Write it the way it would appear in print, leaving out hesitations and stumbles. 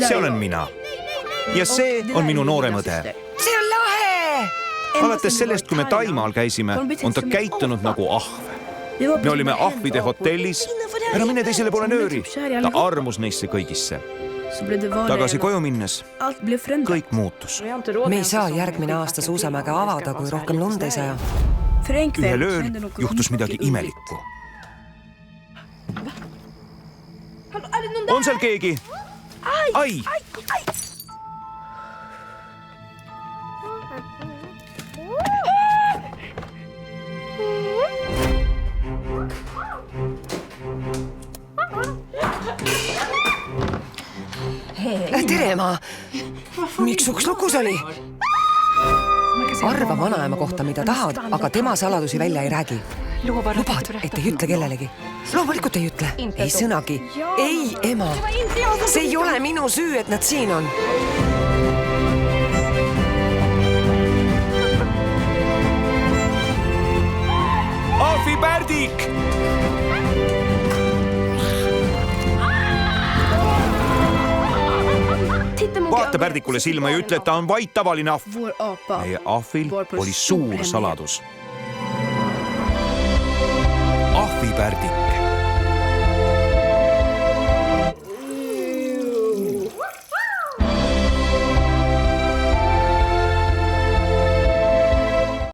See olen mina. Ja see on minu noorem õde. See on lahe! Alates sellest, kui me Taimaal käisime, on ta käitunud nagu ahv. Me olime ahvide hotellis, ära mine teisele poole nööri. Ta armus neisse kõigisse. Tagasi koju minnes, kõik muutus. Me ei saa järgmine aasta suusamäge avada, kui rohkem lund ei saja. Ühel ööl juhtus midagi imelikku. On seal keegi? Ai! Tere, ema! Miks uks lukus oli? Arva vanaema kohta, mida tahad, aga tema saladusi välja ei räägi. Lubad, et ei ütle kellelegi? Loomulikult ei ütle. Ei sõnagi. Ei, ema! See ei ole minu süü, et nad siin on. Ahvipärdik! Vaata Pärdikule silma ja ütle, et ta on vaid tavaline ahv. Meie ahvil oli suur saladus. Ahvipärdik.